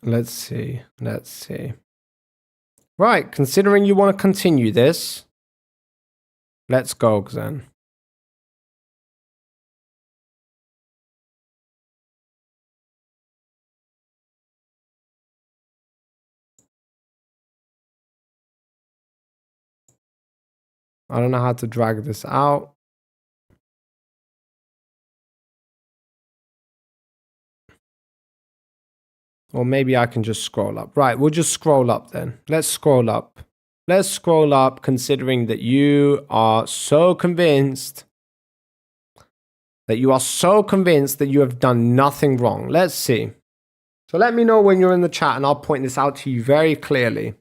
Let's see. Let's see. Right, considering you want to continue this, let's go, Xen. I don't know how to drag this out. Or maybe I can just scroll up. Right, we'll just scroll up then. Let's scroll up. Let's scroll up, considering that you are so convinced that you have done nothing wrong. Let's see. So let me know when you're in the chat and I'll point this out to you very clearly.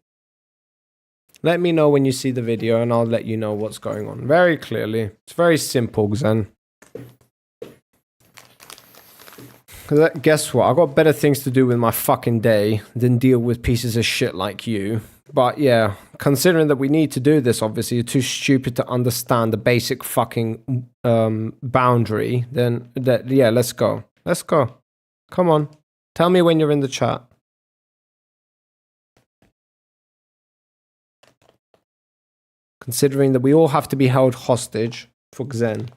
Let me know when you see the video and I'll let you know what's going on very clearly. It's very simple, Xen. Because guess what? I've got better things to do with my fucking day than deal with pieces of shit like you. But yeah, considering that we need to do this, obviously, you're too stupid to understand the basic fucking boundary, then yeah, let's go. Let's go. Come on. Tell me when you're in the chat. Considering that we all have to be held hostage for Xen.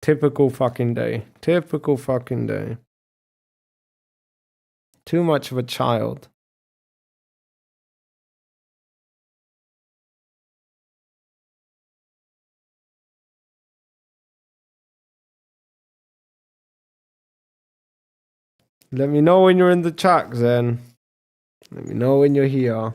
Typical fucking day. Typical fucking day. Too much of a child. Let me know when you're in the chat, Xen. Let me know when you're here.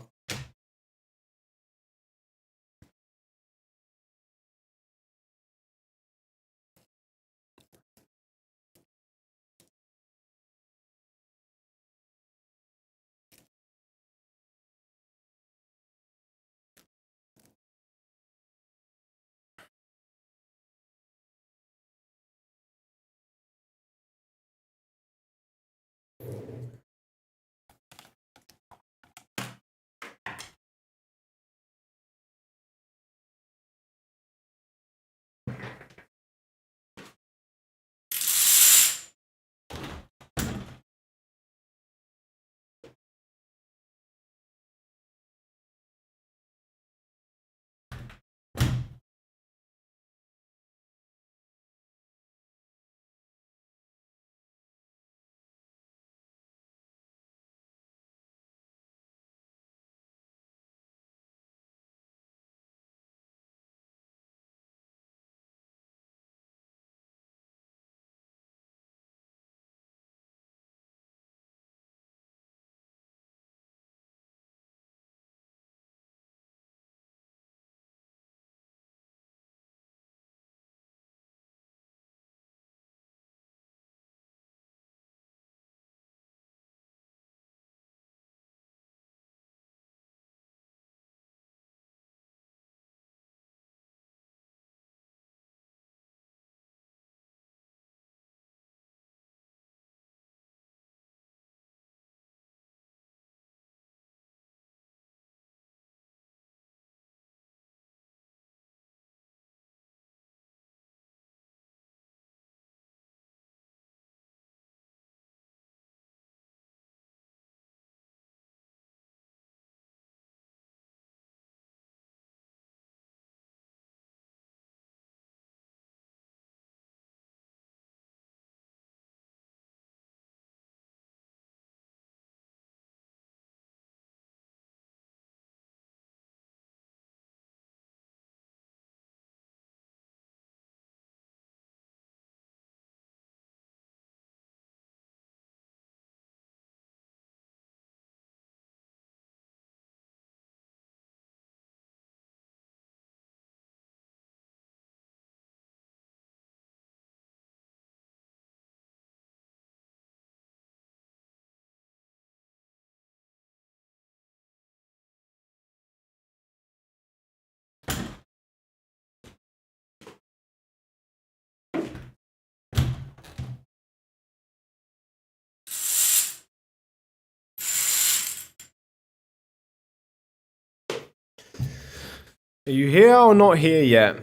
Are you here or not here yet?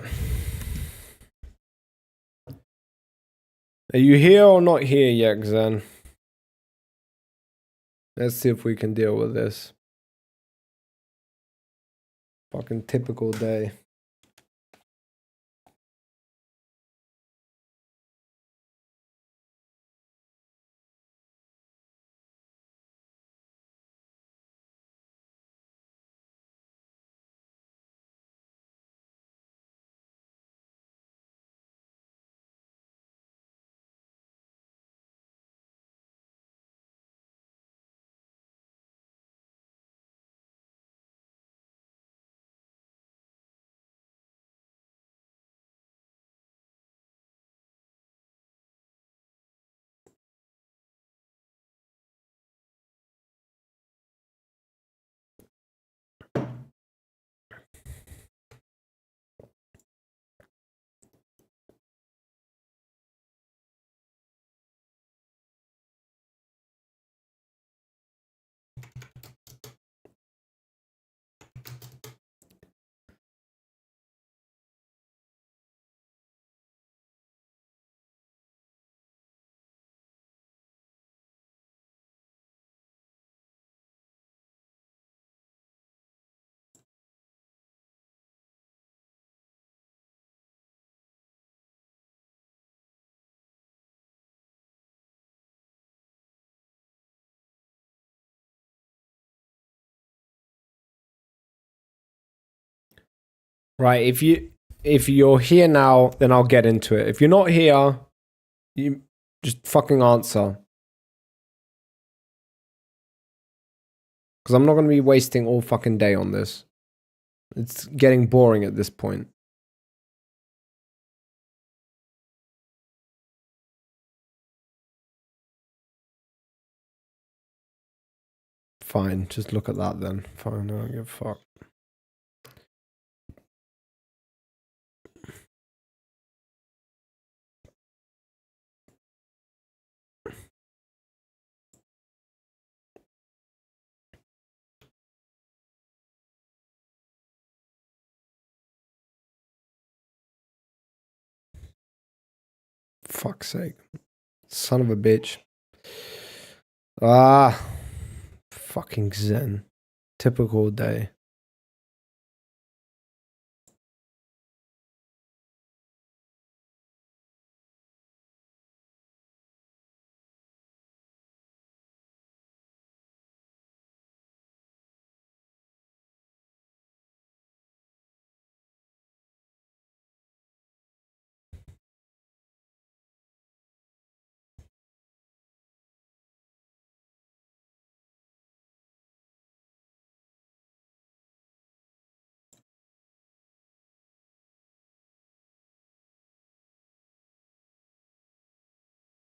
Are you here or not here yet, Xen? Let's see if we can deal with this. Fucking typical day. Right, if you're here now, then I'll get into it. If you're not here, you just fucking answer. Because I'm not going to be wasting all fucking day on this. It's getting boring at this point. Fine, just look at that then. Fine, I don't give a fuck. Fuck's sake. Son of a bitch. Ah. Fucking Xen. Typical day.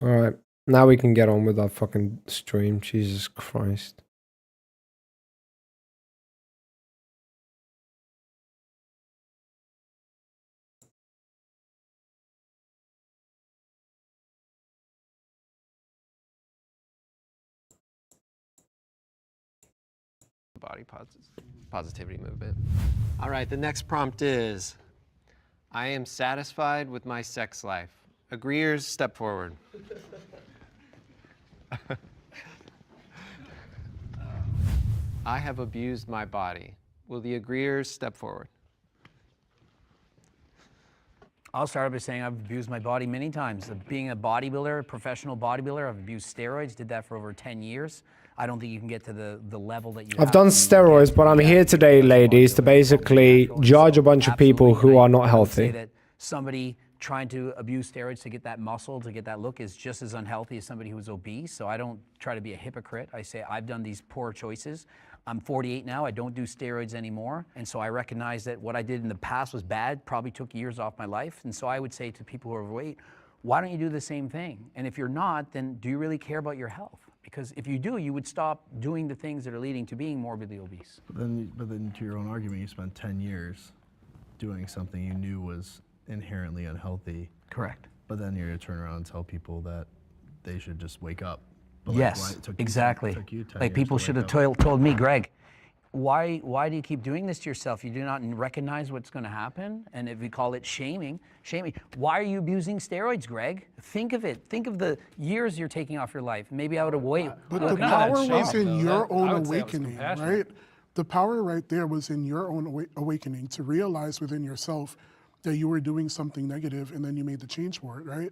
Alright, now we can get on with our fucking stream. Jesus Christ. Body positivity movement. All right, the next prompt is, I am satisfied with my sex life. Agreeers, step forward. I have abused my body. Will the agreeers step forward? I'll start by saying I've abused my body many times. Being a bodybuilder, a professional bodybuilder, I've abused steroids, did that for over 10 years. I don't think you can get to the level that you I've done steroids, but I'm here today, ladies, to basically judge a bunch of people who are not I would say healthy. that somebody trying to abuse steroids to get that muscle, to get that look, is just as unhealthy as somebody who's obese. So I don't try to be a hypocrite. I say I've done these poor choices. I'm 48 now. I don't do steroids anymore. And so I recognize that what I did in the past was bad, probably took years off my life. And so I would say to people who are overweight, why don't you do the same thing? And if you're not, then do you really care about your health? Because if you do, you would stop doing the things that are leading to being morbidly obese. But then to your own argument, you spent 10 years doing something you knew was inherently unhealthy. Correct. But then you're going to turn around and tell people that they should just wake up. But Yes, it took exactly. It took you 10 Like years people to should wake have up. told me, Greg, why do you keep doing this to yourself? You do not recognize what's going to happen, and if we call it shaming, why are you abusing steroids, Greg? Think of it. Think of the years you're taking off your life. Maybe I would have waited. But the power was in your own awakening, right? The power right there was in your own awakening to realize within yourself that you were doing something negative, and then you made the change for it, right?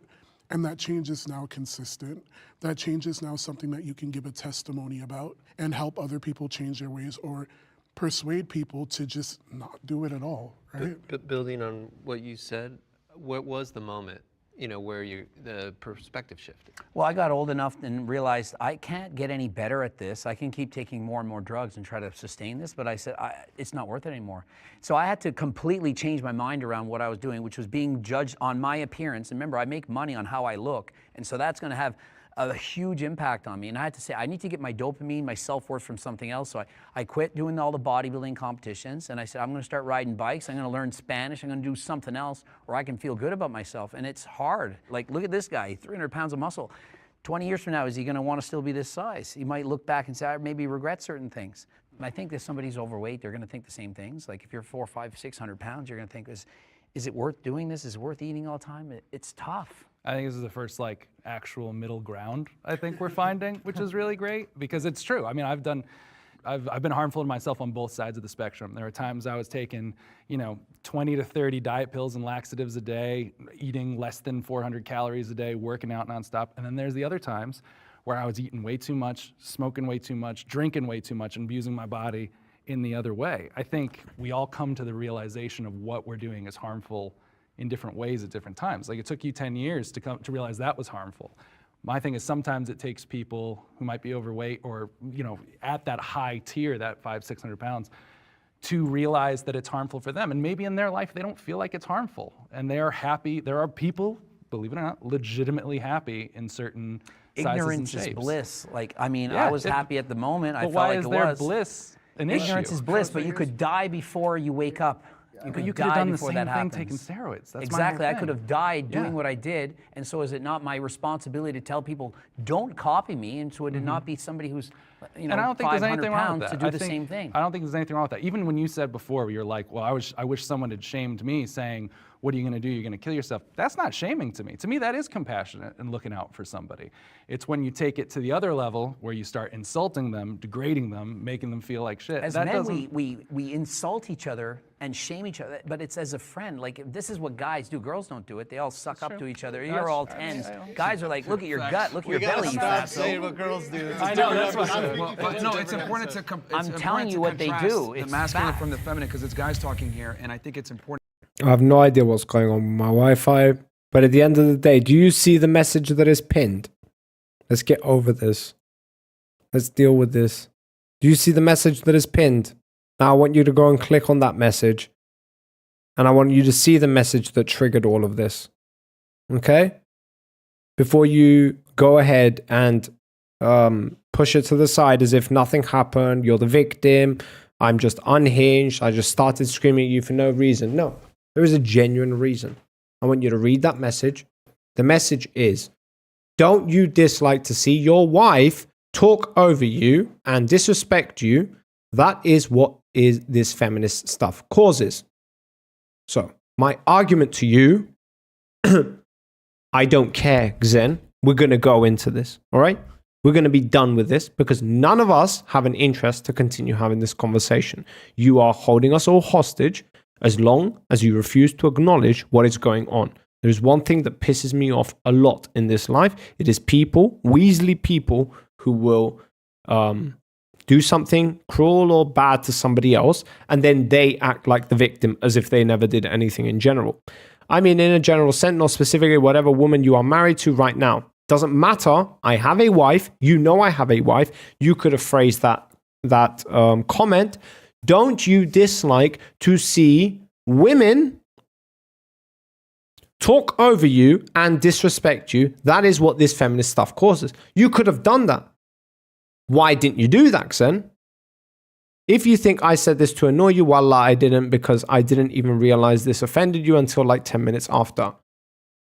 And that change is now consistent. That change is now something that you can give a testimony about and help other people change their ways or persuade people to just not do it at all, right? But building on what you said, what was the moment, where the perspective shifted? Well, I got old enough and realized I can't get any better at this. I can keep taking more and more drugs and try to sustain this, but I said, it's not worth it anymore. So I had to completely change my mind around what I was doing, which was being judged on my appearance. And remember, I make money on how I look, and so that's going to have a huge impact on me. And I had to say, I need to get my dopamine, my self-worth from something else. So I quit doing all the bodybuilding competitions, and I said, I'm going to start riding bikes. I'm going to learn Spanish. I'm going to do something else where I can feel good about myself. And it's hard. Like, look at this guy, 300 pounds of muscle. 20 years from now, is he going to want to still be this size? He might look back and say, I maybe regret certain things. And I think if somebody's overweight, they're going to think the same things. Like if you're 400, 500, 600 pounds, you're going to think, is it worth doing this? Is it worth eating all the time? It's tough. I think this is the first actual middle ground I think we're finding, which is really great because it's true. I mean, I've been harmful to myself on both sides of the spectrum. There were times I was taking, 20 to 30 diet pills and laxatives a day, eating less than 400 calories a day, working out nonstop. And then there's the other times where I was eating way too much, smoking way too much, drinking way too much, and abusing my body in the other way. I think we all come to the realization of what we're doing is harmful in different ways at different times. Like it took you 10 years to realize that was harmful. My thing is sometimes it takes people who might be overweight or at that high tier, that 500, 600 pounds, to realize that it's harmful for them. And maybe in their life they don't feel like it's harmful, and they are happy. There are people, believe it or not, legitimately happy in certain ignorance sizes and shapes. Is bliss. I was happy at the moment. I felt why like is it there was. bliss an Ignorance issue? is bliss, but you could die before you wake up. You could have die done the before same that thing happens. taking steroids. That's exactly. my I whole could thing. have died doing Yeah. what I did, and so is it not my responsibility to tell people, don't copy me, and so it did not be somebody who's, And I don't think there's 500 anything wrong with pounds that. to do I the think- same thing. I don't think there's anything wrong with that. Even when you said before, you're like, well, I wish someone had shamed me saying, what are you going to do? You're going to kill yourself. That's not shaming to me. To me, that is compassionate and looking out for somebody. It's when you take it to the other level where you start insulting them, degrading them, making them feel like shit. As that men, doesn't. we insult each other and shame each other, but it's as a friend. Like, this is what guys do. Girls don't do it. They all suck up to each other. You're all tens. Guys are like, look at your gut, look at your belly, you fatso. what girls do. I know, that's what. Well, no, it's important to I'm telling you what they do. The It's masculine fact. from the feminine, because it's guys talking here, and I think it's important. I have no idea what's going on with my Wi-Fi. But at the end of the day, do you see the message that is pinned? Let's get over this. Let's deal with this. Do you see the message that is pinned? Now I want you to go and click on that message. And I want you to see the message that triggered all of this. Okay? Before you go ahead and push it to the side as if nothing happened, you're the victim, I'm just unhinged, I just started screaming at you for no reason. No, there is a genuine reason. I want you to read that message. The message is, don't you dislike to see your wife talk over you and disrespect you? That is what is this feminist stuff causes. So, my argument to you, I don't care, Xen. We're going to go into this, all right? We're going to be done with this because none of us have an interest to continue having this conversation. You are holding us all hostage as long as you refuse to acknowledge what is going on. There's one thing that pisses me off a lot in this life. It is people, Weasley people, who will do something cruel or bad to somebody else, and then they act like the victim as if they never did anything in general. I mean, in a general sense, or specifically whatever woman you are married to right now. Doesn't matter. I have a wife. You know I have a wife. You could have phrased that comment. Don't you dislike to see women talk over you and disrespect you? That is what this feminist stuff causes. You could have done that. Why didn't you do that, Xen? If you think I said this to annoy you, wallah, I didn't, because I didn't even realize this offended you until like 10 minutes after.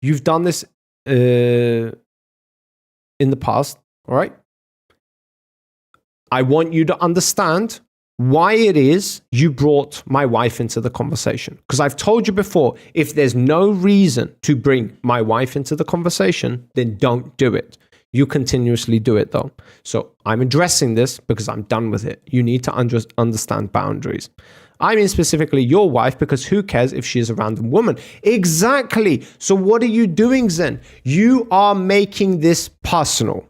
You've done this in the past, all right? I want you to understand why it is you brought my wife into the conversation. Because I've told you before, if there's no reason to bring my wife into the conversation, then don't do it. You continuously do it though. So I'm addressing this because I'm done with it. You need to understand boundaries. I mean specifically your wife, because who cares if she is a random woman? Exactly. So what are you doing then? You are making this personal.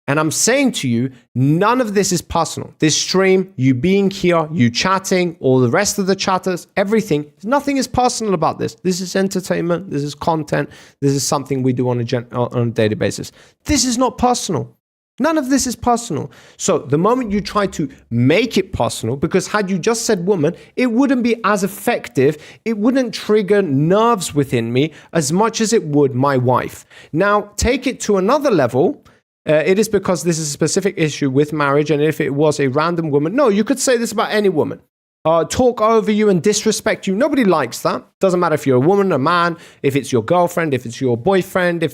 And I'm saying to you, none of this is personal. This stream, you being here, you chatting, all the rest of the chatters, everything, nothing is personal about this. This is entertainment. This is content. This is something we do on a daily basis. This is not personal. None of this is personal. So the moment you try to make it personal, because had you just said woman, it wouldn't be as effective. It wouldn't trigger nerves within me as much as it would my wife. Now, take it to another level. It is because this is a specific issue with marriage, and if it was a random woman, no, you could say this about any woman. Talk over you and disrespect you. Nobody likes that. Doesn't matter if you're a woman, a man, if it's your girlfriend, if it's your boyfriend,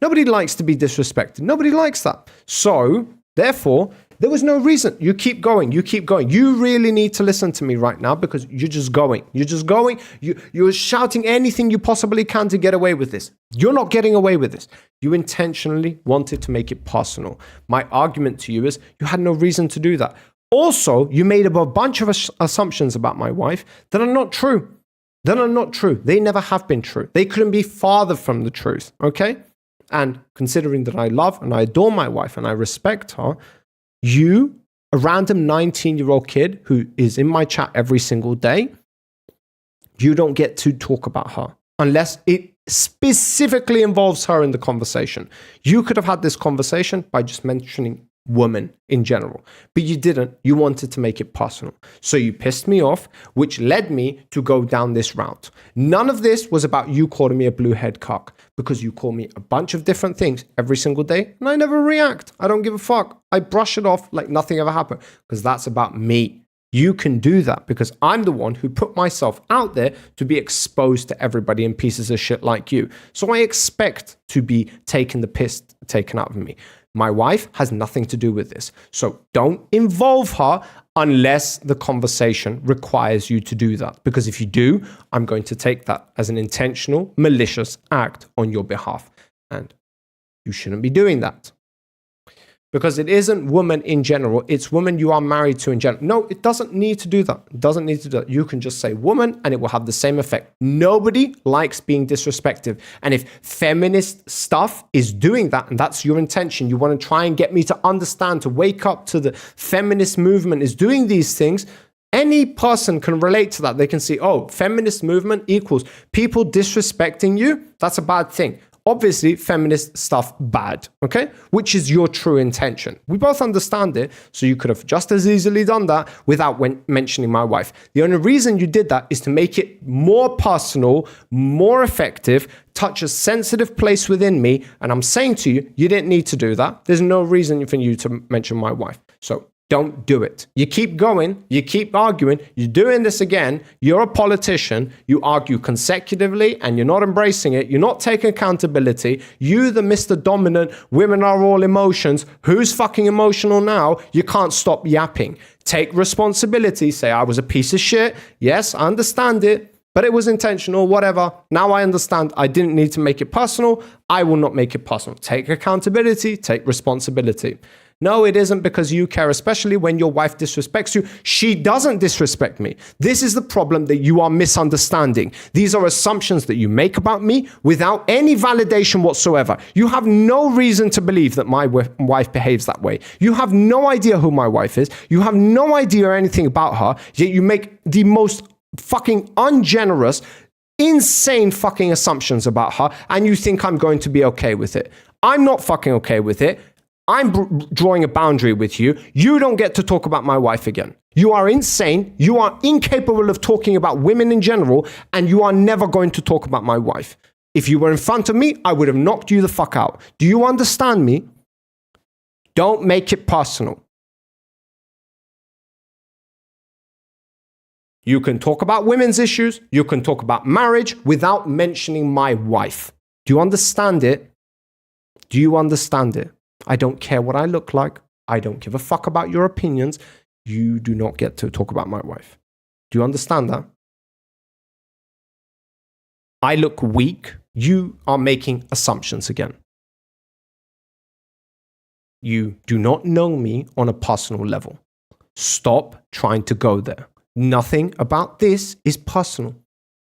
nobody likes to be disrespected. Nobody likes that. So, therefore, there was no reason. You keep going. You keep going. You really need to listen to me right now because you're just going. You're just going. You're shouting anything you possibly can to get away with this. You're not getting away with this. You intentionally wanted to make it personal. My argument to you is you had no reason to do that. Also, you made up a bunch of assumptions about my wife that are not true. That are not true. They never have been true. They couldn't be farther from the truth, okay? And considering that I love and I adore my wife and I respect her, you, a random 19-year-old kid who is in my chat every single day, you don't get to talk about her unless it specifically involves her in the conversation. You could have had this conversation by just mentioning woman in general, but you didn't. You wanted to make it personal. So you pissed me off, which led me to go down this route. None of this was about you calling me a blue head cock, because you call me a bunch of different things every single day and I never react. I don't give a fuck. I brush it off like nothing ever happened because that's about me. You can do that because I'm the one who put myself out there to be exposed to everybody and pieces of shit like you. So I expect to be taken the piss taken out of me. My wife has nothing to do with this. So don't involve her unless the conversation requires you to do that. Because if you do, I'm going to take that as an intentional, malicious act on your behalf. And you shouldn't be doing that. Because it isn't woman in general, it's woman you are married to in general. No, it doesn't need to do that. It doesn't need to do that. You can just say woman and it will have the same effect. Nobody likes being disrespected. And if feminist stuff is doing that, and that's your intention, you want to try and get me to understand, to wake up to the feminist movement is doing these things, any person can relate to that. They can see, oh, feminist movement equals people disrespecting you. That's a bad thing. Obviously, feminist stuff bad, okay? Which is your true intention. We both understand it, so you could have just as easily done that without mentioning my wife. The only reason you did that is to make it more personal, more effective, touch a sensitive place within me, and I'm saying to you, you didn't need to do that. There's no reason for you to mention my wife. So don't do it. You keep going, you keep arguing, you're doing this again, you're a politician, you argue consecutively and you're not embracing it, you're not taking accountability, you the Mr. Dominant, women are all emotions, who's fucking emotional now? You can't stop yapping. Take responsibility, say I was a piece of shit, yes, I understand it, but it was intentional, whatever. Now I understand I didn't need to make it personal, I will not make it personal. Take accountability, take responsibility. No, it isn't because you care, especially when your wife disrespects you. She doesn't disrespect me. This is the problem that you are misunderstanding. These are assumptions that you make about me without any validation whatsoever. You have no reason to believe that my wife behaves that way. You have no idea who my wife is. You have no idea anything about her, yet you make the most fucking ungenerous, insane fucking assumptions about her, and you think I'm going to be okay with it. I'm not fucking okay with it. I'm drawing a boundary with you. You don't get to talk about my wife again. You are insane. You are incapable of talking about women in general, and you are never going to talk about my wife. If you were in front of me, I would have knocked you the fuck out. Do you understand me? Don't make it personal. You can talk about women's issues. You can talk about marriage without mentioning my wife. Do you understand it? Do you understand it? I don't care what I look like. I don't give a fuck about your opinions. you do not get to talk about my wife. Do you understand that? I look weak. You are making assumptions again. You do not know me on a personal level. Stop trying to go there. Nothing about this is personal.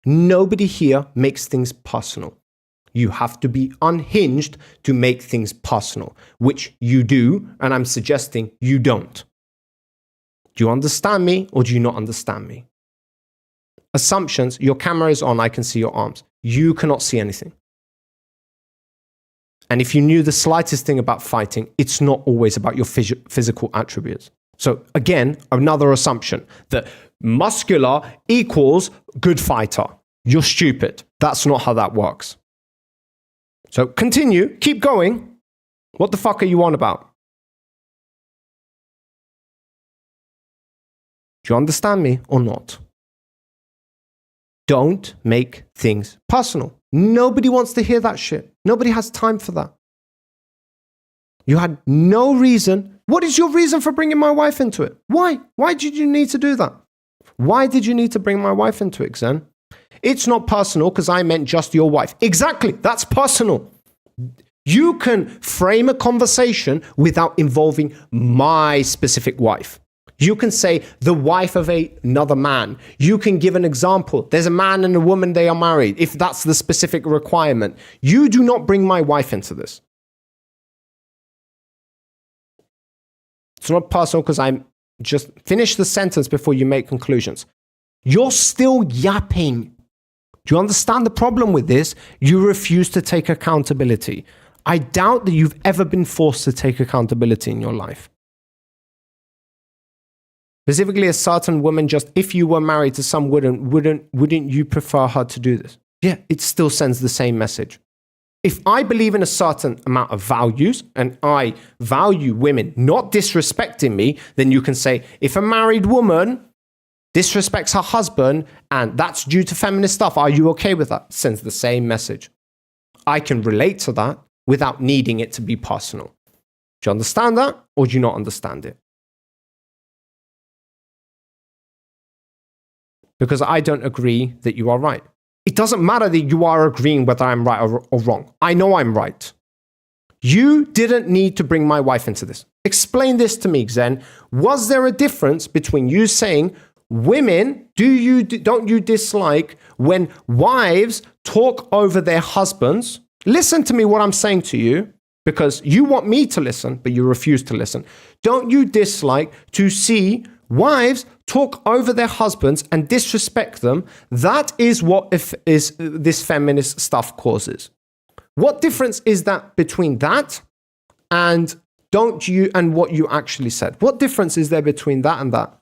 Nobody here makes things personal. You have to be unhinged to make things personal, which you do, and I'm suggesting you don't. Do you understand me or do you not understand me? Assumptions, your camera is on, I can see your arms. You cannot see anything. And if you knew the slightest thing about fighting, it's not always about your physical attributes. So again, another assumption that muscular equals good fighter. You're stupid. That's not how that works. So continue, keep going. What the fuck are you on about? Do you understand me or not? Don't make things personal. Nobody wants to hear that shit. Nobody has time for that. You had no reason. What is your reason for bringing my wife into it? Why? Why did you need to do that? Why did you need to bring my wife into it, Xen? It's not personal because I meant just your wife. Exactly. That's personal. You can frame a conversation without involving my specific wife. You can say the wife of another man. You can give an example. There's a man and a woman, they are married, if that's the specific requirement. You do not bring my wife into this. It's not personal because I'm just finish the sentence before you make conclusions. You're still yapping. Do you understand the problem with this? You refuse to take accountability. I doubt that you've ever been forced to take accountability in your life. Specifically, a certain woman, just if you were married to some wouldn't you prefer her to do this? Yeah, it still sends the same message. If I believe in a certain amount of values and I value women not disrespecting me, then you can say, if a married woman disrespects her husband and that's due to feminist stuff, are you okay with that? It sends the same message. I can relate to that without needing it to be personal. Do you understand that or do you not understand it? Because I don't agree that you are right. It doesn't matter that you are agreeing whether I'm right or wrong. I know I'm right. You didn't need to bring my wife into this. Explain this to me, Xen. Was there a difference between you saying, women, don't you dislike when wives talk over their husbands? Listen to me what I'm saying to you, because you want me to listen, but you refuse to listen. Don't you dislike to see wives talk over their husbands and disrespect them? That is what this feminist stuff causes. What difference is that between that and what you actually said? What difference is there between that and that?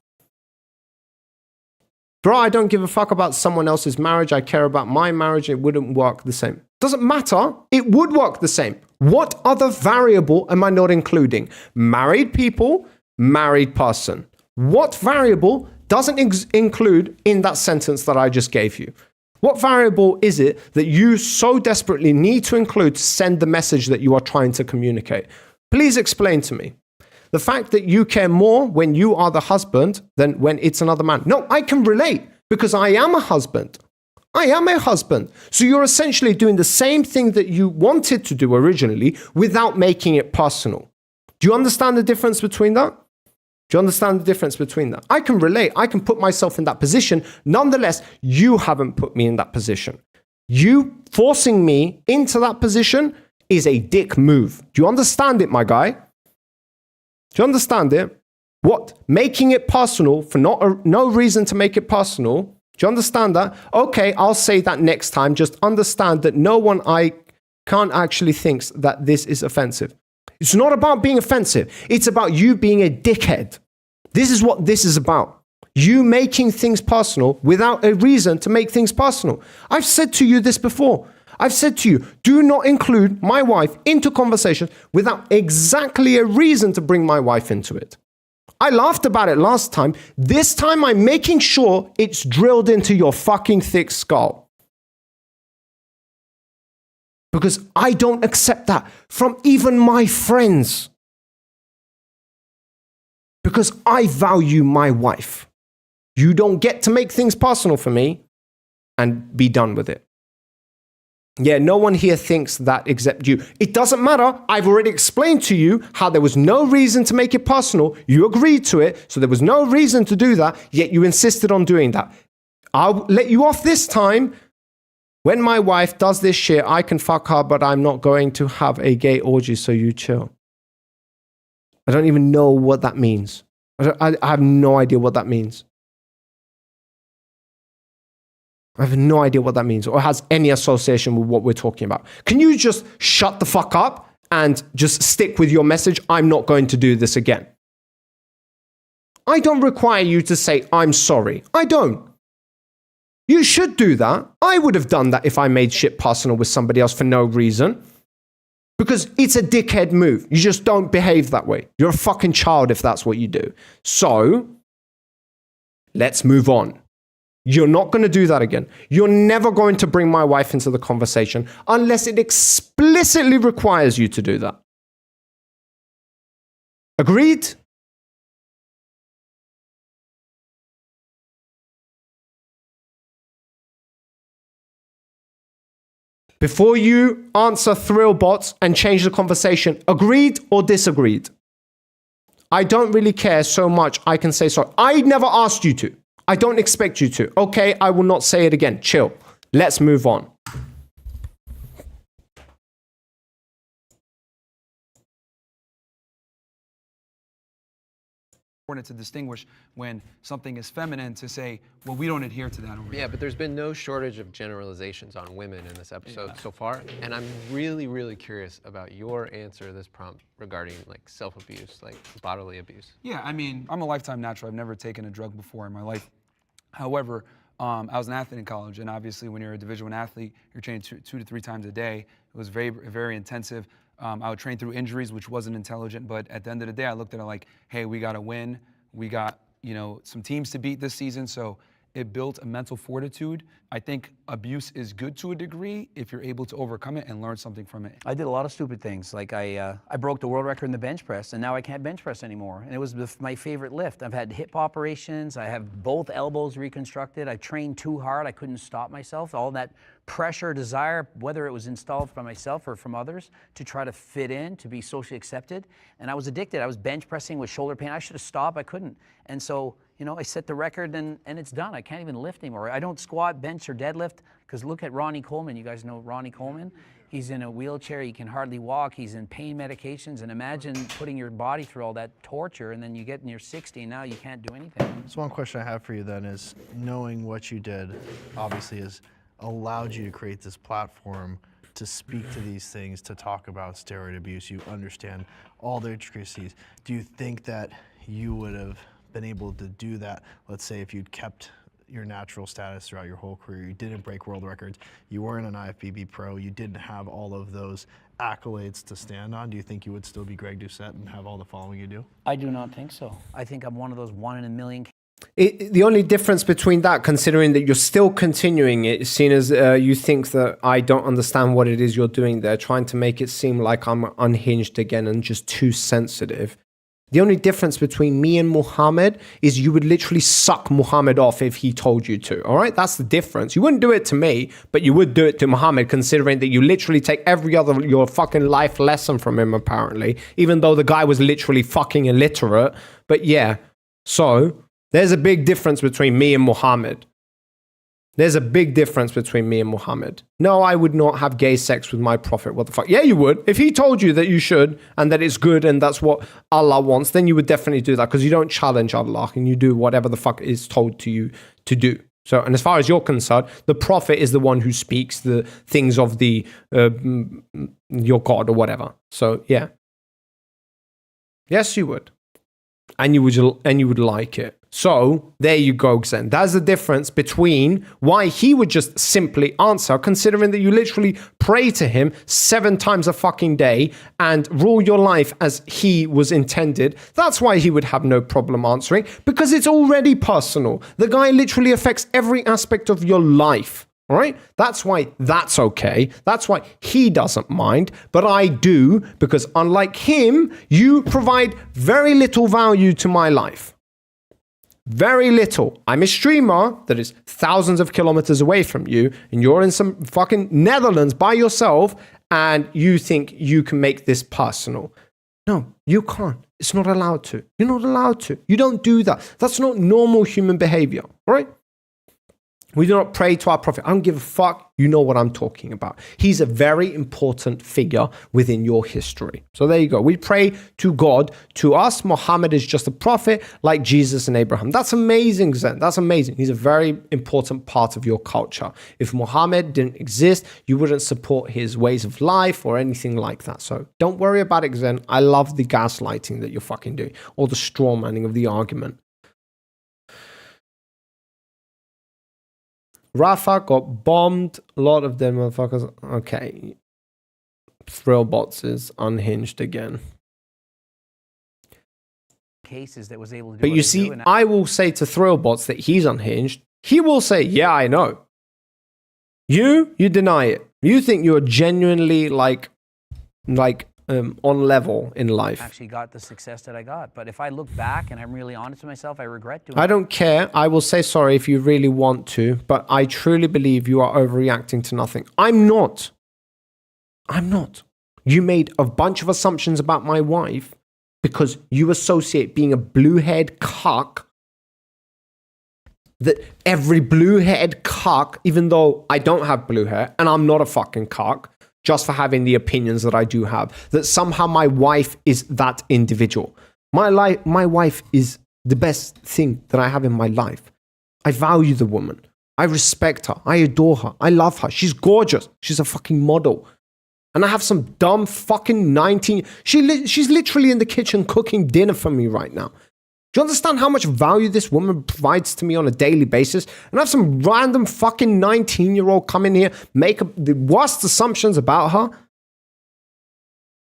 Bro, I don't give a fuck about someone else's marriage. I care about my marriage. It wouldn't work the same. Doesn't matter. It would work the same. What other variable am I not including? Married people, married person. What variable doesn't include in that sentence that I just gave you? What variable is it that you so desperately need to include to send the message that you are trying to communicate? Please explain to me. The fact that you care more when you are the husband than when it's another man. No, I can relate because I am a husband. I am a husband. So you're essentially doing the same thing that you wanted to do originally without making it personal. Do you understand the difference between that? Do you understand the difference between that? I can relate. I can put myself in that position. Nonetheless, you haven't put me in that position. You forcing me into that position is a dick move. Do you understand it, my guy? Do you understand it? What? Making it personal for no reason to make it personal. Do you understand that? Okay, I'll say that next time. Just understand that no one I can't actually thinks that this is offensive. It's not about being offensive. It's about you being a dickhead. This is what this is about. You making things personal without a reason to make things personal. I've said to you this before. I've said to you, do not include my wife into conversations without exactly a reason to bring my wife into it. I laughed about it last time. This time I'm making sure it's drilled into your fucking thick skull. Because I don't accept that from even my friends. because I value my wife. You don't get to make things personal for me and be done with it. Yeah, no one here thinks that except you. It doesn't matter. I've already explained to you how there was no reason to make it personal. You agreed to it, so there was no reason to do that, yet you insisted on doing that. I'll let you off this time. When my wife does this shit, I can fuck her, but I'm not going to have a gay orgy, so you chill. I don't even know what that means. I have no idea what that means. I have no idea what that means or has any association with what we're talking about. Can you just shut the fuck up and just stick with your message? I'm not going to do this again. I don't require you to say, I'm sorry. I don't. You should do that. I would have done that if I made shit personal with somebody else for no reason. Because it's a dickhead move. You just don't behave that way. You're a fucking child if that's what you do. So, let's move on. You're not going to do that again. You're never going to bring my wife into the conversation unless it explicitly requires you to do that. Agreed? Before you answer Thrillbots and change the conversation, agreed or disagreed? I don't really care so much. I can say sorry. I never asked you to. I don't expect you to. Okay, I will not say it again. Chill. Let's move on. Important to distinguish when something is feminine to say, well, we don't adhere to that over Yeah, here. but there's been no shortage of generalizations on women in this episode so far, and I'm really, really curious about your answer to this prompt regarding like self-abuse, like bodily abuse. Yeah, I mean, I'm a lifetime natural. I've never taken a drug before in my life. However, I was an athlete in college, and obviously when you're a Division I athlete, you're training two to three times a day. It was very, very intensive. I would train through injuries, which wasn't intelligent, but at the end of the day, I looked at it like, hey, we got to win. We got, some teams to beat this season, so it built a mental fortitude. I think abuse is good to a degree if you're able to overcome it and learn something from it. I did a lot of stupid things. Like I broke the world record in the bench press, and now I can't bench press anymore. And it was my favorite lift. I've had hip operations. I have both elbows reconstructed. I trained too hard. I couldn't stop myself. All that pressure, desire, whether it was installed by myself or from others, to try to fit in, to be socially accepted. And I was addicted. I was bench pressing with shoulder pain. I should have stopped. I couldn't. And so, I set the record and it's done. I can't even lift anymore. I don't squat, bench, or deadlift because look at Ronnie Coleman. You guys know Ronnie Coleman? He's in a wheelchair. He can hardly walk. He's in pain medications. And imagine putting your body through all that torture and then you get in your 60 and now you can't do anything. So one question I have for you then is, knowing what you did obviously has allowed you to create this platform to speak to these things, to talk about steroid abuse. You understand all the intricacies. Do you think that you would have been able to do that, let's say, if you'd kept your natural status throughout your whole career, you didn't break world records, you weren't an IFBB pro, you didn't have all of those accolades to stand on, do you think you would still be Greg Doucette and have all the following you do? I do not think so. I think I'm one of those 1 in a million. The only difference between that, considering that you're still continuing it, seeing as you think that I don't understand what it is you're doing there, trying to make it seem like I'm unhinged again and just too sensitive. The only difference between me and Muhammad is you would literally suck Muhammad off if he told you to, all right? That's the difference. You wouldn't do it to me, but you would do it to Muhammad, considering that you literally take your fucking life lesson from him, apparently, even though the guy was literally fucking illiterate. But yeah, so there's a big difference between me and Muhammad. There's a big difference between me and Muhammad. No, I would not have gay sex with my prophet. What the fuck? Yeah, you would. If he told you that you should and that it's good and that's what Allah wants, then you would definitely do that because you don't challenge Allah and you do whatever the fuck is told to you to do. So, and as far as you're concerned, the prophet is the one who speaks the things of the your God or whatever. So, yeah. Yes, you would. And you would like it. So there you go, Xen. That's the difference between why he would just simply answer, considering that you literally pray to him 7 times a fucking day and rule your life as he was intended. That's why he would have no problem answering, because it's already personal. The guy literally affects every aspect of your life. All right? That's why that's okay. That's why he doesn't mind, but I do, because unlike him, you provide very little value to my life. Very little. I'm a streamer that is thousands of kilometers away from you, and you're in some fucking Netherlands by yourself, and you think you can make this personal. No, you can't. It's not allowed to. You're not allowed to. You don't do that. That's not normal human behavior, all right? We do not pray to our prophet. I don't give a fuck. You know what I'm talking about. He's a very important figure within your history. So there you go. We pray to God. To us, Muhammad is just a prophet like Jesus and Abraham. That's amazing, Zen. That's amazing. He's a very important part of your culture. If Muhammad didn't exist, you wouldn't support his ways of life or anything like that. So don't worry about it, Zen. I love the gaslighting that you're fucking doing, or the straw manning of the argument. Rafa got bombed. A lot of them motherfuckers. Okay. Thrillbots is unhinged again. Cases that was able to do But what you they see, do, and I will say to Thrillbots that he's unhinged. He will say, yeah, I know. You deny it. You think you're genuinely like on level in life. actually got the success that I got. But if I look back and I'm really honest with myself, I regret doing I it. don't care. I will say sorry if you really want to, but I truly believe you are overreacting to nothing. I'm not. You made a bunch of assumptions about my wife because you associate being a blue-haired cuck, that every blue-haired cuck, even though I don't have blue hair and I'm not a fucking cuck, just for having the opinions that I do have, that somehow my wife is that individual. My wife is the best thing that I have in my life. I value the woman. I respect her. I adore her. I love her. She's gorgeous. She's a fucking model. And I have some dumb fucking 19... She's literally in the kitchen cooking dinner for me right now. Do you understand how much value this woman provides to me on a daily basis? And I have some random fucking 19-year-old come in here, make the worst assumptions about her?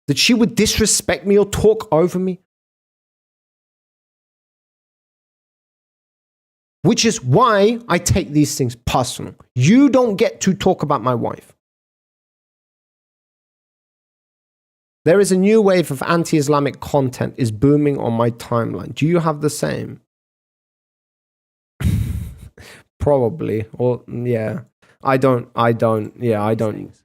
That she would disrespect me or talk over me? Which is why I take these things personal. You don't get to talk about my wife. There is a new wave of anti-Islamic content is booming on my timeline. Do you have the same? Probably. Or yeah. I don't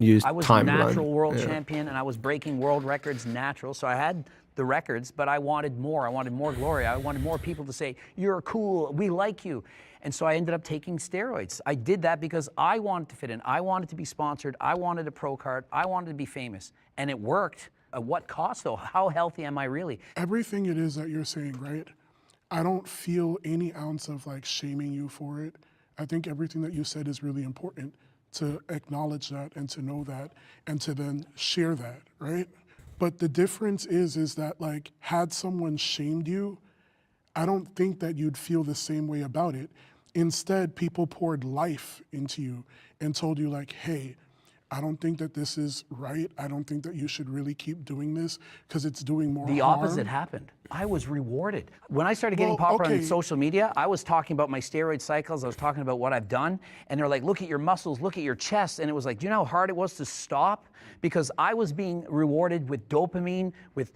use I was timeline. natural world champion and I was breaking world records natural. So I had the records, but I wanted more. I wanted more glory. I wanted more people to say, you're cool, we like you. And so I ended up taking steroids. I did that because I wanted to fit in. I wanted to be sponsored. I wanted a pro card. I wanted to be famous. And it worked. At what cost, though? How healthy am I really? Everything it is that you're saying, right? I don't feel any ounce of like shaming you for it. I think everything that you said is really important, to acknowledge that and to know that and to then share that, right? But the difference is that like, had someone shamed you, I don't think that you'd feel the same way about it. Instead, people poured life into you and told you like, hey, I don't think that this is right. I don't think that you should really keep doing this because it's doing more harm. The opposite happened. I was rewarded. When I started getting popular on social media, I was talking about my steroid cycles. I was talking about what I've done. And they're like, look at your muscles, look at your chest. And it was like, do you know how hard it was to stop? Because I was being rewarded with dopamine, with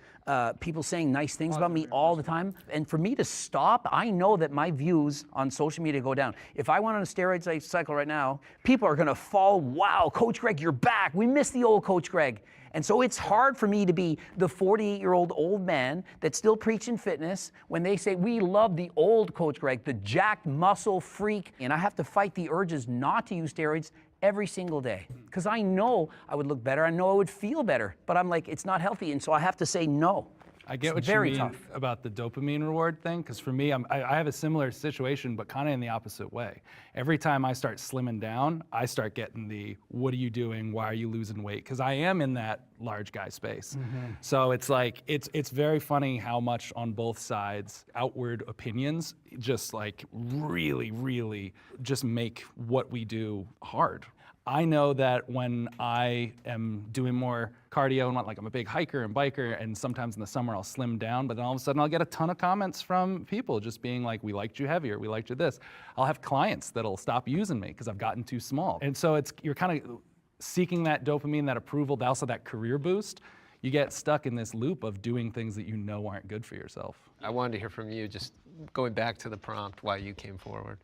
people saying nice things about me all the time. And for me to stop, I know that my views on social media go down. If I went on a steroid cycle right now, people are gonna fall, wow, Coach Greg, you're back. We miss the old Coach Greg. And so it's hard for me to be the 48-year-old old man that's still preaching fitness when they say, we love the old Coach Greg, the jacked muscle freak. And I have to fight the urges not to use steroids every single day because I know I would look better. I know I would feel better, but I'm like, it's not healthy. And so I have to say no. I get what you mean about the dopamine reward thing, because for me, I have a similar situation, but kind of in the opposite way. Every time I start slimming down, I start getting the, what are you doing? Why are you losing weight? Because I am in that large guy space. So it's like, it's very funny how much on both sides, outward opinions just like really, really just make what we do hard. I know that when I am doing more cardio and like I'm a big hiker and biker, and sometimes in the summer I'll slim down, but then all of a sudden I'll get a ton of comments from people just being like, we liked you heavier, we liked you this. I'll have clients that'll stop using me because I've gotten too small. And so you're kind of seeking that dopamine, that approval, also that career boost. You get stuck in this loop of doing things that you know aren't good for yourself. I wanted to hear from you, just going back to the prompt, why you came forward.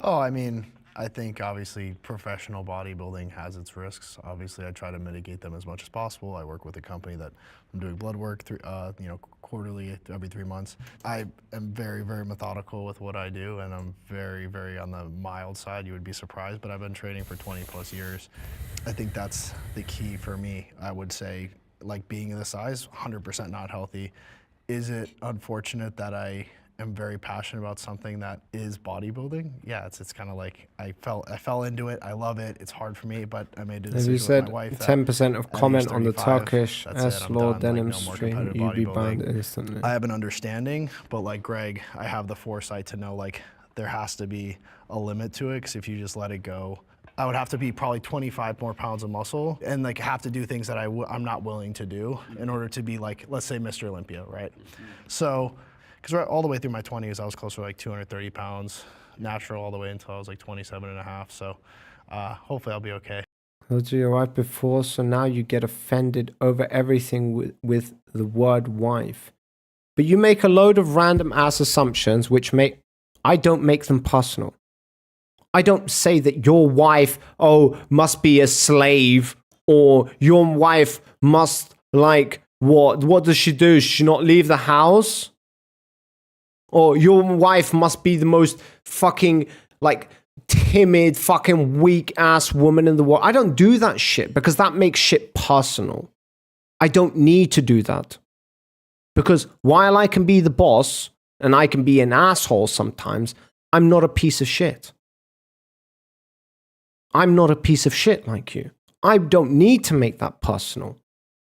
Oh, I mean, I think obviously professional bodybuilding has its risks. Obviously, I try to mitigate them as much as possible. I work with a company that I'm doing blood work through, quarterly, every 3 months. I am very, very methodical with what I do, and I'm very, very on the mild side. You would be surprised, but I've been training for 20 plus years. I think that's the key for me. I would say, like being this size, 100% not healthy. Is it unfortunate that I am very passionate about something that is bodybuilding? Yeah, it's kind of like I fell into it. I love it. It's hard for me, but I made a As you decision said, with my wife. 10% of comment on the 35, Turkish that's it, S I'm Law done, denim no more stream, competitive you'd be bodybuilding. banned instantly. I have an understanding, but like Greg, I have the foresight to know like there has to be a limit to it, because if you just let it go, I would have to be probably 25 more pounds of muscle and like have to do things that I'm not willing to do in order to be like, let's say Mr. Olympia, right? So, because all the way through my 20s, I was closer to like 230 pounds, natural all the way until I was like 27 and a half. So hopefully I'll be okay. Told you your wife before, so now you get offended over everything with the word wife. But you make a load of random ass assumptions I don't make them personal. I don't say that your wife, must be a slave, or your wife must, like, what does she do? Does she not leave the house? Or your wife must be the most fucking, like, timid, fucking weak-ass woman in the world. I don't do that shit because that makes shit personal. I don't need to do that. Because while I can be the boss, and I can be an asshole sometimes, I'm not a piece of shit. I'm not a piece of shit like you. I don't need to make that personal.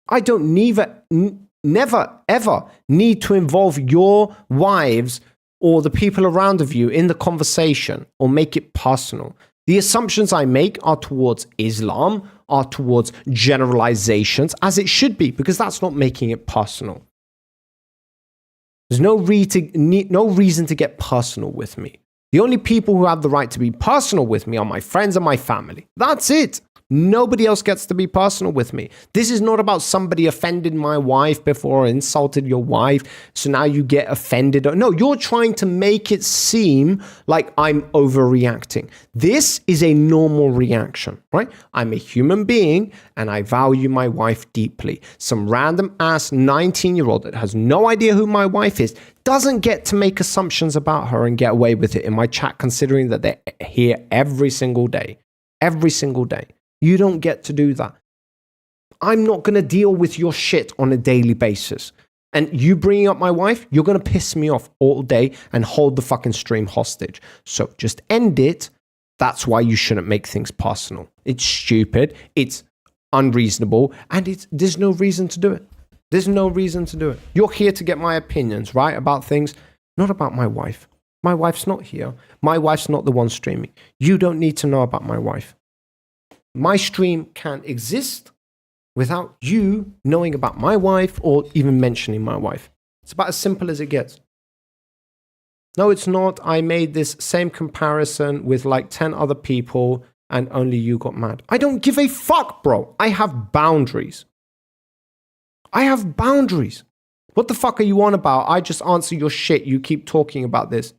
I don't never, ever need to involve your wives or the people around of you in the conversation or make it personal. The assumptions I make are towards Islam, are towards generalizations, as it should be, because that's not making it personal. There's no reason to get personal with me. The only people who have the right to be personal with me are my friends and my family. That's it. Nobody else gets to be personal with me. This is not about somebody offended my wife before or insulted your wife, so now you get offended. No, you're trying to make it seem like I'm overreacting. This is a normal reaction, right? I'm a human being and I value my wife deeply. Some random ass 19-year-old that has no idea who my wife is doesn't get to make assumptions about her and get away with it in my chat, considering that they're here every single day. Every single day. You don't get to do that. I'm not going to deal with your shit on a daily basis. And you bringing up my wife, you're going to piss me off all day and hold the fucking stream hostage. So just end it. That's why you shouldn't make things personal. It's stupid. It's unreasonable. And there's no reason to do it. There's no reason to do it. You're here to get my opinions, right? About things, not about my wife. My wife's not here. My wife's not the one streaming. You don't need to know about my wife. My stream can't exist without you knowing about my wife or even mentioning my wife. It's about as simple as it gets. No, it's not. I made this same comparison with like 10 other people and only you got mad. I don't give a fuck, bro. I have boundaries. I have boundaries. What the fuck are you on about? I just answer your shit. You keep talking about this.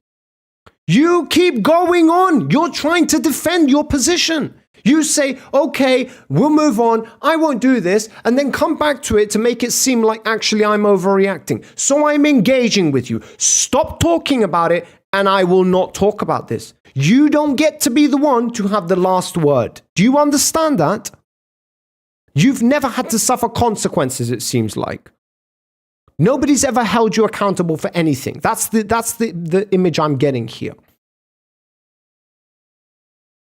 You keep going on. You're trying to defend your position. You say, okay, we'll move on. I won't do this. And then come back to it to make it seem like actually I'm overreacting. So I'm engaging with you. Stop talking about it and I will not talk about this. You don't get to be the one to have the last word. Do you understand that? You've never had to suffer consequences, it seems like. Nobody's ever held you accountable for anything. That's the image I'm getting here.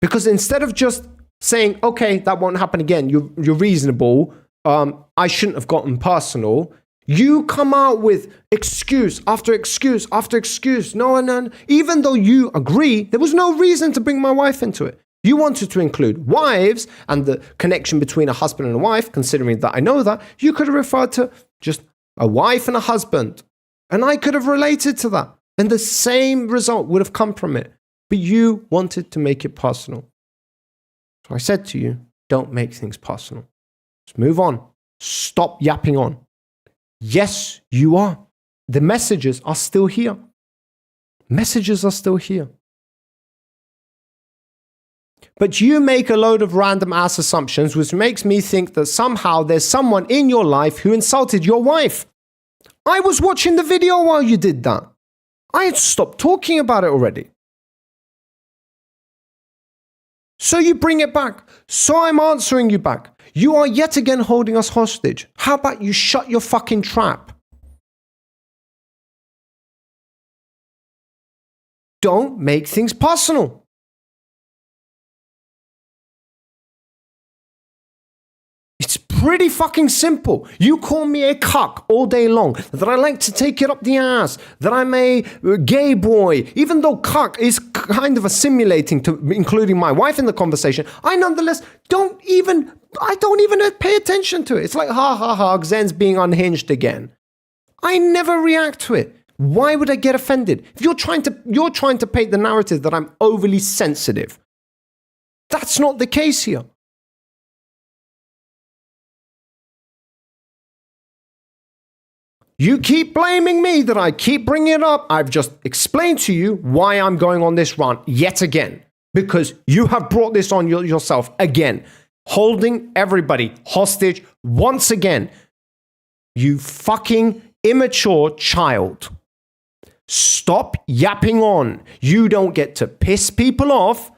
Because instead of just saying, okay, that won't happen again, you're reasonable, I shouldn't have gotten personal, you come out with excuse after excuse after excuse. No, even though you agree, there was no reason to bring my wife into it. You wanted to include wives and the connection between a husband and a wife, considering that I know that. You could have referred to just a wife and a husband. And I could have related to that. And the same result would have come from it. But you wanted to make it personal. So I said to you, don't make things personal. Just move on. Stop yapping on. Yes, you are. The messages are still here. Messages are still here. But you make a load of random ass assumptions, which makes me think that somehow there's someone in your life who insulted your wife. I was watching the video while you did that. I had stopped talking about it already. So you bring it back. So I'm answering you back. You are yet again holding us hostage. How about you shut your fucking trap? Don't make things personal. It's pretty fucking simple. You call me a cuck all day long, that I like to take it up the ass, that I'm a gay boy, even though cuck is kind of assimilating to including my wife in the conversation, I nonetheless don't even pay attention to it. It's like, ha ha ha, Xen's being unhinged again. I never react to it. Why would I get offended? If you're trying to paint the narrative that I'm overly sensitive. That's not the case here. You keep blaming me that I keep bringing it up. I've just explained to you why I'm going on this rant yet again. Because you have brought this on yourself again. Holding everybody hostage once again. You fucking immature child. Stop yapping on. You don't get to piss people off.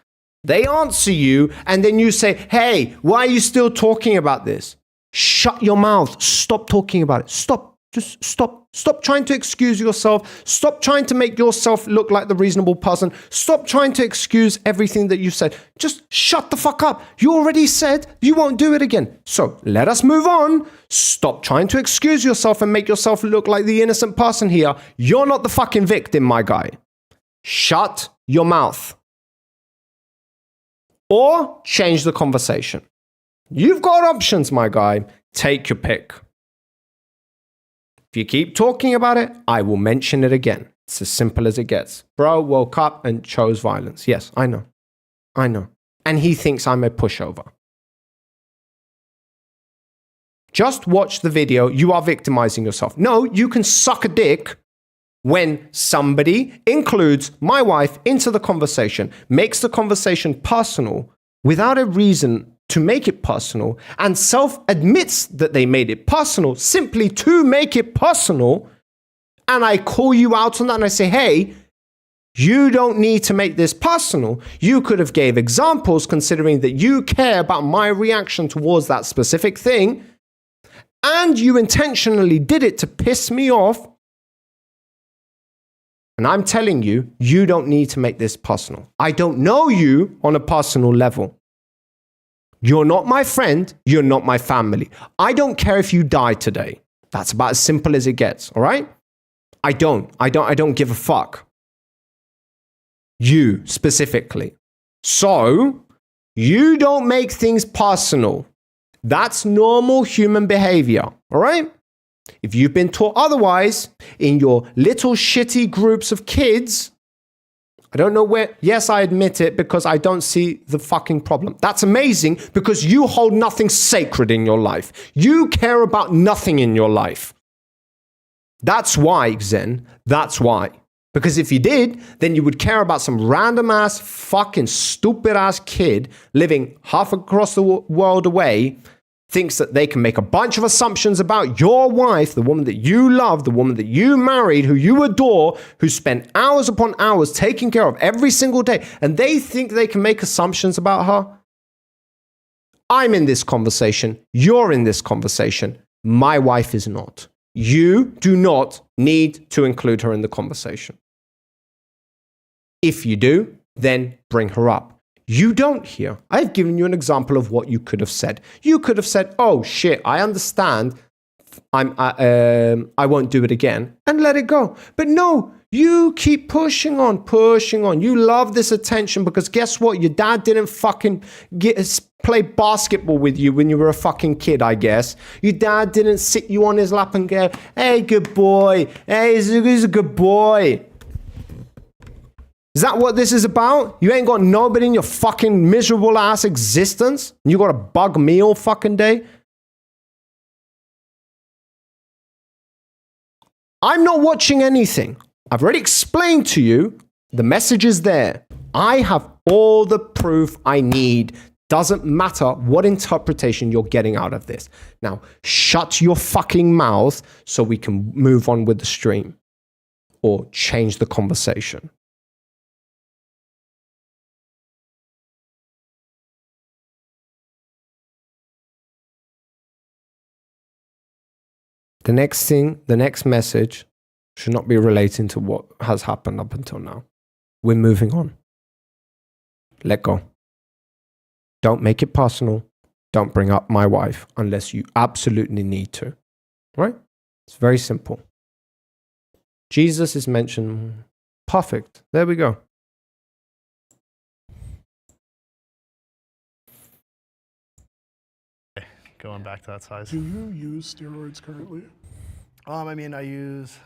They answer you and then you say, hey, why are you still talking about this? Shut your mouth. Stop talking about it. Stop. Just stop. Stop trying to excuse yourself. Stop trying to make yourself look like the reasonable person. Stop trying to excuse everything that you said. Just shut the fuck up. You already said you won't do it again. So let us move on. Stop trying to excuse yourself and make yourself look like the innocent person here. You're not the fucking victim, my guy. Shut your mouth. Or change the conversation. You've got options, my guy. Take your pick. If you keep talking about it, I will mention it again. It's as simple as it gets. Bro woke up and chose violence. Yes, I know. I know. And he thinks I'm a pushover. Just watch the video. You are victimizing yourself. No, you can suck a dick when somebody includes my wife into the conversation, makes the conversation personal without a reason to make it personal, and self-admits that they made it personal simply to make it personal, and I call you out on that and I say, hey, you don't need to make this personal. You could have gave examples considering that you care about my reaction towards that specific thing, and you intentionally did it to piss me off. And I'm telling you, you don't need to make this personal. I don't know you on a personal level. You're not my friend. You're not my family. I don't care if you die today. That's about as simple as it gets, all right? I don't give a fuck. You specifically. So, you don't make things personal. That's normal human behavior, all right? If you've been taught otherwise in your little shitty groups of kids, I don't know where, yes, I admit it because I don't see the fucking problem. That's amazing because you hold nothing sacred in your life. You care about nothing in your life. That's why, Xen, that's why. Because if you did, then you would care about some random ass, fucking stupid ass kid living half across the world away, thinks that they can make a bunch of assumptions about your wife, the woman that you love, the woman that you married, who you adore, who spent hours upon hours taking care of every single day, and they think they can make assumptions about her. I'm in this conversation. You're in this conversation. My wife is not. You do not need to include her in the conversation. If you do, then bring her up. You don't here. I've given you an example of what you could have said. You could have said, oh shit, I understand I won't do it again, and let it go. But no, you keep pushing on, pushing on. You love this attention because guess what? Your dad didn't fucking play basketball with you when you were a fucking kid, I guess. Your dad didn't sit you on his lap and go, hey, good boy. Hey, he's a good boy. Is that what this is about? You ain't got nobody in your fucking miserable ass existence? And you got to bug me all fucking day? I'm not watching anything. I've already explained to you. The message is there. I have all the proof I need. Doesn't matter what interpretation you're getting out of this. Now, shut your fucking mouth so we can move on with the stream or change the conversation. The next message should not be relating to what has happened up until now. We're moving on. Let go. Don't make it personal. Don't bring up my wife unless you absolutely need to. Right? It's very simple. Jesus is mentioned. Perfect. There we go. Going back to that size. Do you use steroids currently? I mean, I use.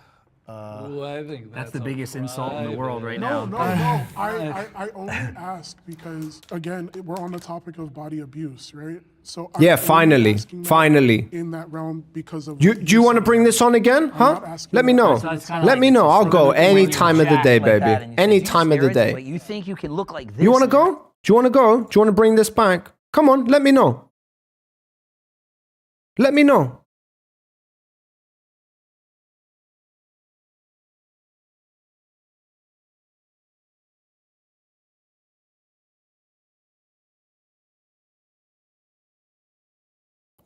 Ooh, I think That's the biggest insult in the world right No, now. no. I only ask because, again, we're on the topic of body abuse, right? So I'm Yeah, only finally. asking that Finally. in that realm because of Do what you want to said. bring this on again? Huh? not asking Let me that. know. So it's kinda Let like me it's know. just I'll sort go of when any you're time of the jacked day, like that baby. and you say, Any "Do time of the steroids?" day. But you think you can look like this. You want to and go? Do you want to go? Do you want to bring this back? Come on, let me know. Let me know.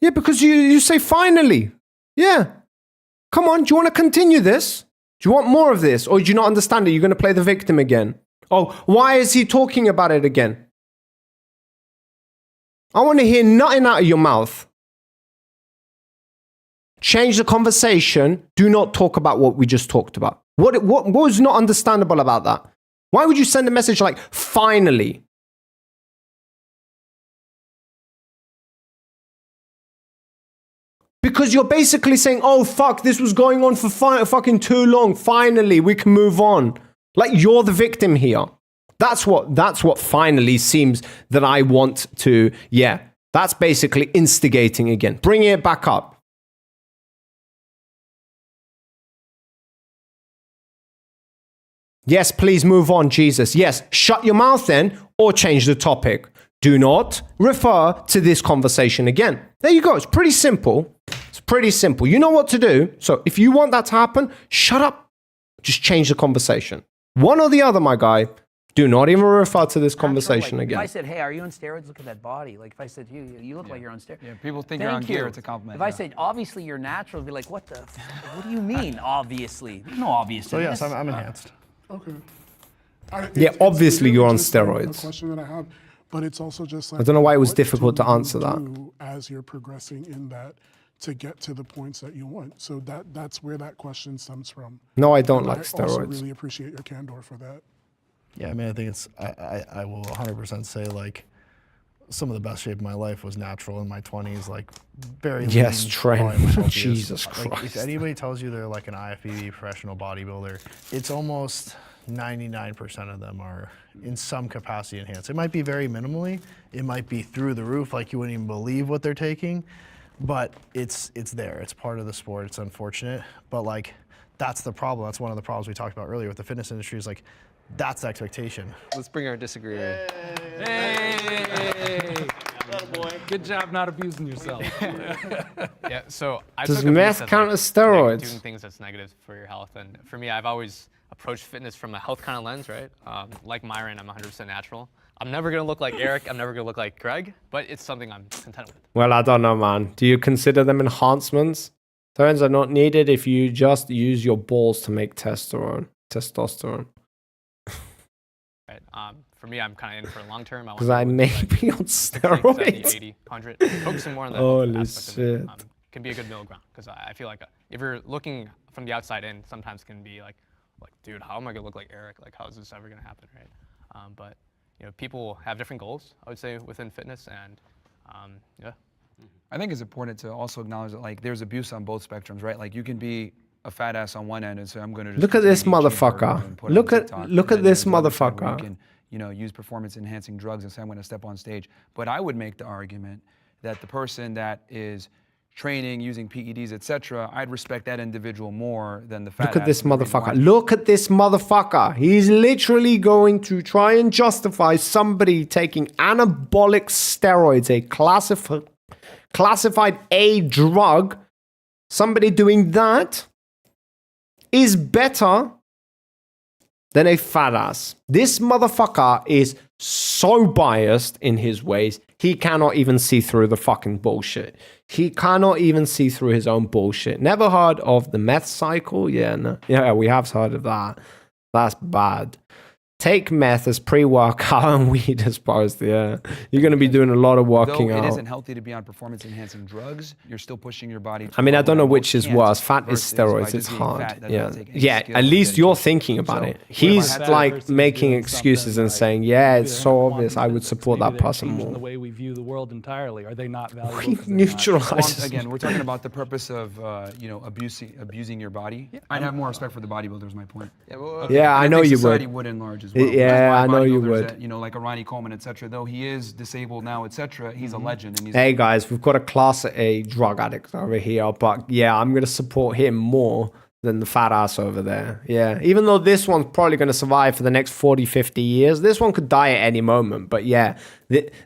Yeah, because you say finally. Yeah. Come on, do you want to continue this? Do you want more of this? Or do you not understand it? You're going to play the victim again. Oh, why is he talking about it again? I want to hear nothing out of your mouth. Change the conversation. Do not talk about what we just talked about. What was not understandable about that? Why would you send a message like, finally? Because you're basically saying, oh, fuck, this was going on for fucking too long. Finally, we can move on. Like, you're the victim here. That's what finally seems that I want to, yeah. That's basically instigating again. Bringing it back up. Yes, please move on, Jesus. Yes, shut your mouth then or change the topic. Do not refer to this conversation again. There you go. It's pretty simple. It's pretty simple. You know what to do. So if you want that to happen, shut up. Just change the conversation. One or the other, my guy. Do not even refer to this conversation If I again. said, hey, are you on steroids? Look at that body. Like if I said to you, you look like you're on steroids. Yeah, people think you're on Thank gear. you. It's a compliment. If I yeah. said, obviously you're natural, it'd be like, what do you mean, obviously? There's no obvious So in yes, this. I'm enhanced. Okay. Yeah, obviously you're on just like steroids. A question that I have, but it's also just like I don't know why it was what difficult do to answer you that. do as you're progressing in that to get to the points that you want. So that's where that question stems from. No, I don't And like I also steroids. really appreciate your candor for that. Yeah, I mean, I think it's, I will 100% say, like, some of the best shape of my life was natural in my 20s, like, very Yes, lean, Trent. probably my healthiest. Jesus Like, Christ. if anybody tells you they're like an IFBB professional bodybuilder, it's almost 99% of them are in some capacity enhanced. It might be very minimally, it might be through the roof, like you wouldn't even believe what they're taking, but it's there. It's part of the sport. It's unfortunate, but like, that's the problem. That's one of the problems we talked about earlier with the fitness industry is like, that's the expectation. Let's bring our disagreeer in. Hey! Good job not abusing yourself. Yeah, so I Does took abuse meth as, count like, as steroids? doing things that's negative for your health, and for me, I've always approached fitness from a health kind of lens, right? Like Myron, I'm 100% natural. I'm never gonna look like Eric. I'm never gonna look like Greg, but it's something I'm content with. Well, I don't know, man. Do you consider them enhancements? Steroids are not needed if you just use your balls to make testosterone. Right? For me, I'm kind of in for long term. Because I may be on 60, 70, steroids. 80, 100. Focusing more on the Holy aspect of it. shit. can be a good middle ground. Because I feel like if you're looking from the outside in, sometimes can be like, dude, how am I gonna look like Eric? Like, how is this ever gonna happen, right? But people have different goals, I would say, within fitness, and yeah. I think it's important to also acknowledge that like there's abuse on both spectrums, right? Like you can be a fat ass on one end and say I'm going to look at this motherfucker. Look at this motherfucker. You can use performance enhancing drugs and say I'm going to step on stage. But I would make the argument that the person that is training using PEDs, etc., I'd respect that individual more than the fat. Look at this motherfucker. Look at this motherfucker. He's literally going to try and justify somebody taking anabolic steroids, a classified A drug. Somebody doing that is better than a fat ass. This motherfucker is so biased in his ways, he cannot even see through the fucking bullshit. He cannot even see through his own bullshit. Never heard of the meth cycle? Yeah, no. Yeah, we have heard of that. That's bad. Take meth as pre-workout and weed as post. Yeah, you're going to be doing a lot of working out. Though it isn't healthy to be on performance-enhancing drugs, you're still pushing your body. I mean, I don't know which is worse. Fat is steroids. It's hard. Yeah. At least you're thinking about it. He's like making excuses and saying, "Yeah, it's so obvious. I would support that person more." The way we view the world entirely. Are they not valuable? Neutralize. Again, we're talking about the purpose of abusing your body. I'd have more respect for the bodybuilders. My point. Yeah, I know you society would. would enlarge as well. Yeah, I know you would. That, like a Ronnie Coleman, etc. Though he is disabled now, etc. He's a legend. And he's hey guys, we've got a class A drug addict over here, but yeah, I'm gonna support him more than the fat ass over there. Yeah, even though this one's probably gonna survive for the next 40, 50 years, this one could die at any moment. But yeah,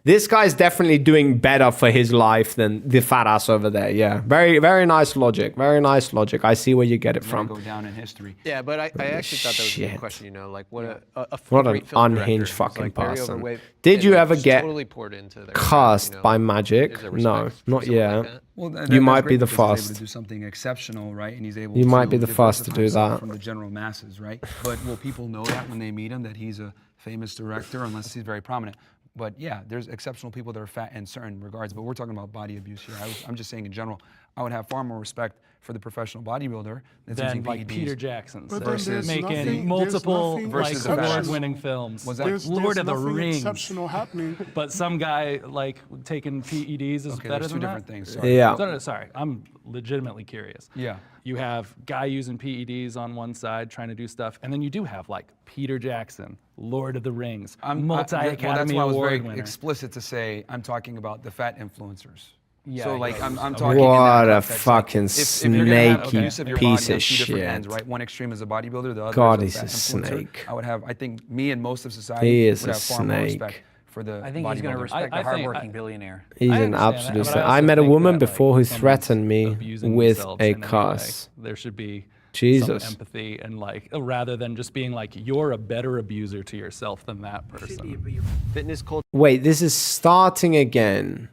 this guy's definitely doing better for his life than the fat ass over there. Yeah, very, very nice logic. Very nice logic. I see where you get it from. Go down in history. Yeah, but I actually thought that was a good question. Like what what great an film unhinged director who's, fucking like, very person. overweight Did and, you like, ever just get totally poured into their cursed craft, by Is magic? there No, respect for not someone like yet. that? Well, You might that's be the great because he's first. able to do something exceptional, right? And he's able You to might be the first to diversify do himself that. from the general masses, right? But will people know that when they meet him that he's a famous director, unless he's very prominent? But yeah, there's exceptional people that are fat in certain regards, but we're talking about body abuse here. I'm just saying in general, I would have far more respect for the professional bodybuilder that's using Than like PEDs. Peter Jackson But then versus there's making nothing- multiple there's nothing like Versus a fat ass. award-winning films. Was that- Like There's Lord of the nothing Rings. exceptional happening. But some guy like taking PEDs is Okay, better there's two than different that? things. Sorry. Yeah. No, sorry. I'm legitimately curious. Yeah. You have guy using PEDs on one side trying to do stuff, and then you do have like Peter Jackson, Lord of the Rings, Well, that's multi-Academy why I was Award very winner. explicit to say I'm talking about the fat influencers. Yeah, so I like get I'm it. talking. What in that a context, fucking if you're gonna have snaky abuse of your piece body on of two different shit. ends, right? One extreme is a bodybuilder, the other God, is a he's fat a influencer. snake. I would have, I think, me and most of society He is would a have far more snake. respect for the I think he's going to bodybuilder. respect I a think- hardworking billionaire. He's I an understand absolute. that, but I I also met a think woman that, before like, who if someone's threatened me abusing with themselves a in any way, curse. there should be Jesus. some empathy and like rather than just being like you're a better abuser to yourself than that person. Fitness culture. Wait, this is starting again.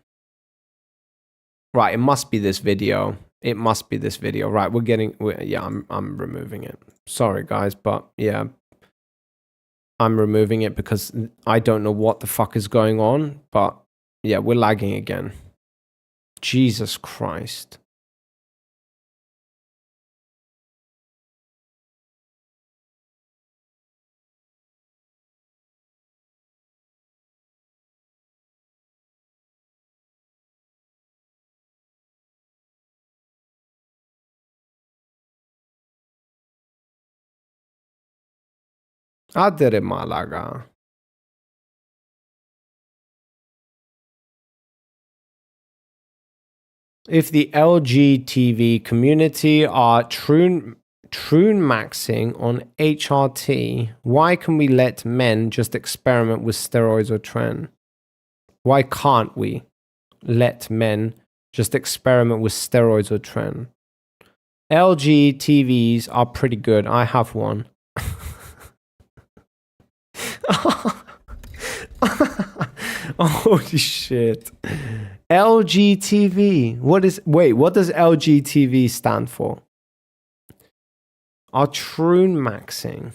Right, it must be this video. It must be this video. Right, I'm removing it. Sorry guys, but yeah. I'm removing it because I don't know what the fuck is going on, but yeah, we're lagging again. Jesus Christ. Adere Malaga. If the LGTV community are true maxing on HRT, why can we let men just experiment with steroids or tren? Why can't we let men just experiment with steroids or tren? LGTVs are pretty good. I have one. Holy shit. LGTV. What does LGTV stand for? Are true maxing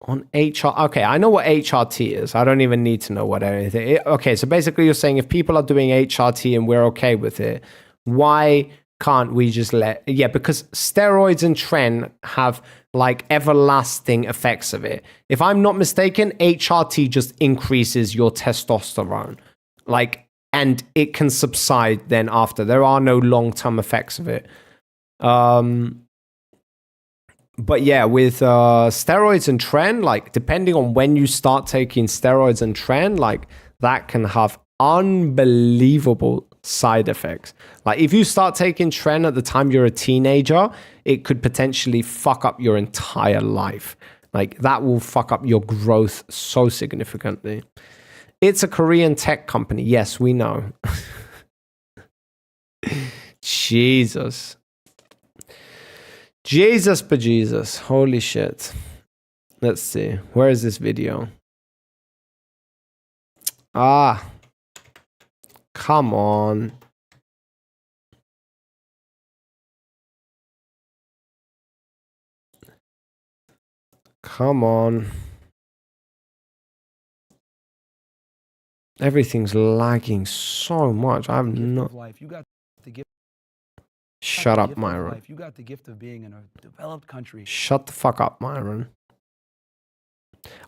on HR. Okay, I know what HRT is. I don't even need to know what anything. Okay, so basically you're saying if people are doing HRT and we're okay with it, why can't we just let, yeah, because steroids and tren have like everlasting effects of it. If I'm not mistaken, HRT just increases your testosterone, like, and it can subside then after. There are no long-term effects of it. But yeah, with steroids and tren, like depending on when you start taking steroids and tren, like that can have unbelievable side effects. Like if you start taking tren at the time you're a teenager, it could potentially fuck up your entire life. Like that will fuck up your growth so significantly. It's a Korean tech company. Yes, we know. Jesus. Jesus bejesus. Holy shit. Let's see. Where is this video? Ah. Come on. Come on. Everything's lagging so much. I have no... Life. You got the gift. Shut up, Myron. You got the gift of being in a developed country. Shut the fuck up, Myron.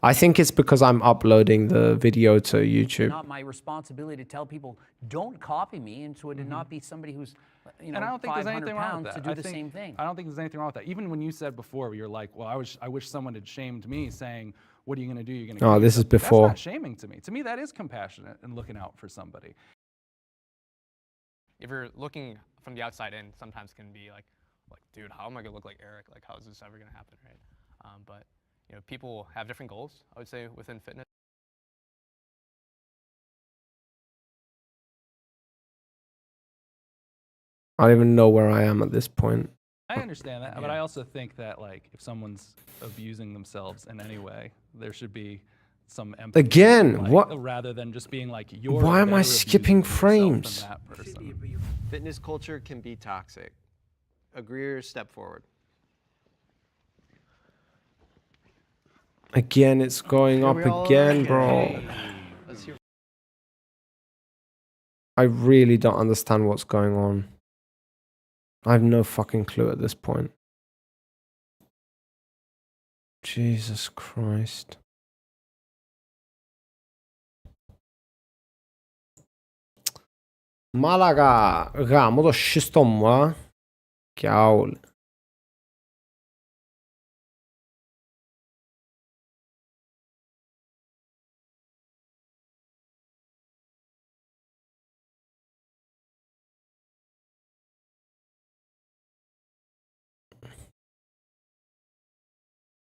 I think it's because I'm uploading the video to YouTube. Not my responsibility to tell people, don't copy me, and so it would not be somebody who's, you know, And I don't think there's 500 anything wrong with pounds that. to do I the think- same thing. I don't think there's anything wrong with that. Even when you said before, you're like, well, I wish someone had shamed me, saying, what are you going to do? You're going to Oh, this is before. That's not shaming to me. To me, that is compassionate and looking out for somebody. If you're looking from the outside in, sometimes can be like, dude, how am I gonna look like Eric? Like, how is this ever gonna happen, right? But you know, people have different goals, I would say, within fitness. I don't even know where I am at this point. I understand that, but I also think that like if someone's abusing themselves in any way, there should be some empathy. Again, like, what- rather than just being like you're. Why am I better skipping abusing yourself frames? than that person. Fitness culture can be toxic. Agreeers, step forward. Again, it's going up we all again, are bro. again. Let's hear. I really don't understand what's going on. I have no fucking clue at this point. Jesus Christ. Malaga, raga, mo do 600 va? Cavolo.